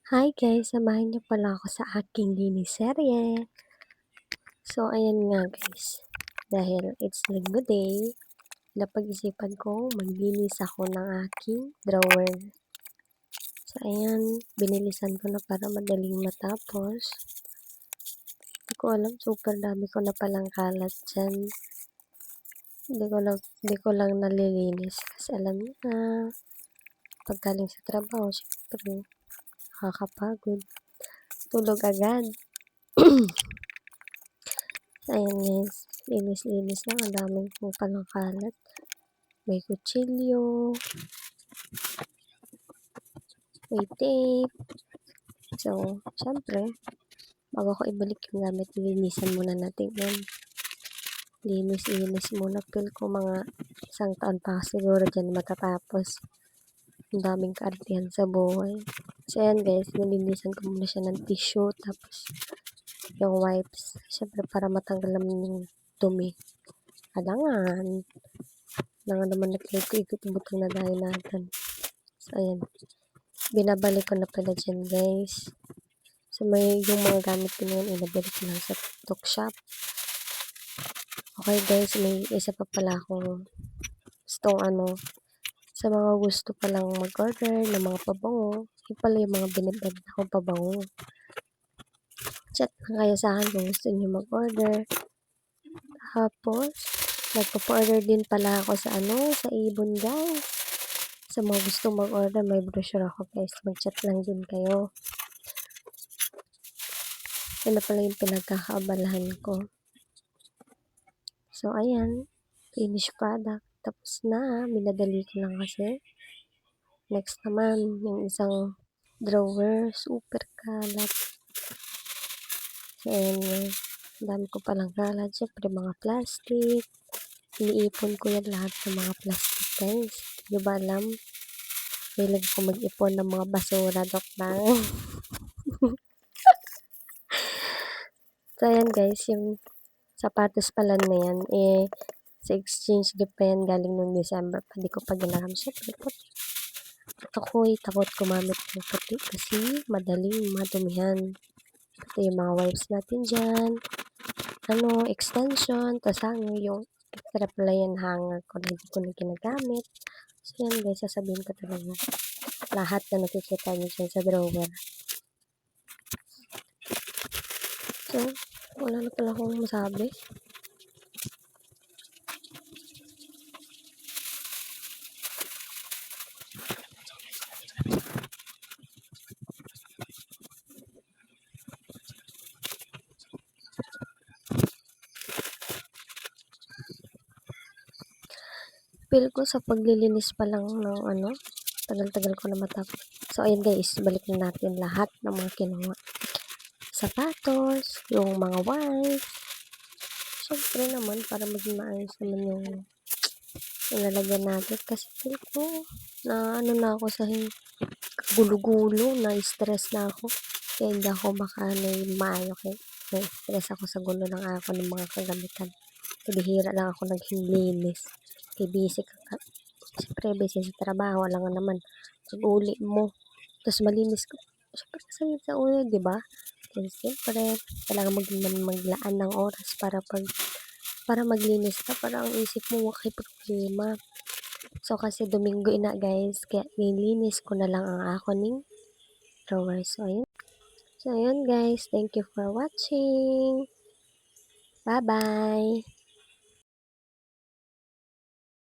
Hi guys, samahan niyo pala ako sa aking serye. So, ayan nga guys, dahil it's Linggo Day, napag-isipan kong maglinis ako ng aking drawer. So, ayan, binilisan ko na para madaling matapos. Hindi ko alam, super dami ko na palang kalat dyan. Hindi ko lang nalilinis kasi alam niyo na, paggaling sa trabaho, syempre, nakakapagod. Tulog agad. So, ayan guys, linis-linis lang. Ang daming kong palang kalat. May kutsilyo, may tape. So, syempre, bago ko ibalik yung gamit, linisan muna natin yan. Linis-linis muna. Feel ko mga isang taon pa siguro dyan matatapos. Ang daming kaartihan sa buhay. So, ayan guys, nilinisan ko muna siya ng tissue. Tapos, yung wipes. Syempre, para matanggal naman yung dumi. Alangan. Alangan naman nag-ikot yung butong na dahil natin. So, ayan. Binabalik ko na pala dyan, guys. So, yung mga gamit ko na yun, inabalik ko lang sa TikTok shop. Okay, guys, may isa pa pala akong gustong sa mga gusto palang mag-order ng mga pabango. Yung pala yung mga binibad akong pabango. Chat lang kayo sa akin kung gusto nyo mag-order. Tapos, nagpa-order din pala ako sa sa Ibon, guys. Sa mga gustong mag-order, may brochure ako, guys. Mag-chat lang din kayo. Ano pala yung pinagkakaabalahan ko. So, ayan. Finished product. Tapos na. Minadali ko lang kasi. Next naman, yung isang drawer. Super kalat. So, ayan nga. Ang dami ko palang kalat. Siyempre, mga plastic. Iniipon ko yan lahat ng mga plastic, guys. Di ba alam? Kailan ko mag-ipon ng mga basura, doktor. So, ayan guys, yung sapatos pala na yan, sa exchange gift pa yan galing nung December pa. Di ko pa ginamit. Siyempre, puti. Ako'y takot gumamit ng puti kasi madaling madumihan. Pati yung mga wipes natin dyan. Extension. Tapos yung extra pala yan hanger ko na hindi ko na ginagamit. So, yan guys, sasabihin ko talaga. Lahat na nakikita niyo dyan sa drawer. So, wala na pala akong masabi. Feel ko sa paglilinis pa lang ng tagal-tagal ko na matapos. So, ayan guys, balik na natin lahat ng mga kinuha. Sapatos, yung mga wipes. Siyempre naman, para maging maayos naman yung ilalagyan natin. Kasi feel ko na na ako sa gulo-gulo, na stress na ako. Kaya hindi ako maayo kaya stress ako sa gulo ng ako ng mga kagamitan. Bihira lang ako naghilinis. Kaya busy ka. Siyempre, busy sa trabaho. Alam nga naman, pag-uli mo. Tapos malinis ko. Siyempre, kasagit sa ulo, di ba? Kaya siyempre, kailangan maglaan ng oras para maglinis ka. Para ang isip mo, wakay problema. So, kasi Domingo ina, guys. Kaya nilinis ko na lang ang ako ning drawer. So, ayun guys. Thank you for watching. Bye-bye.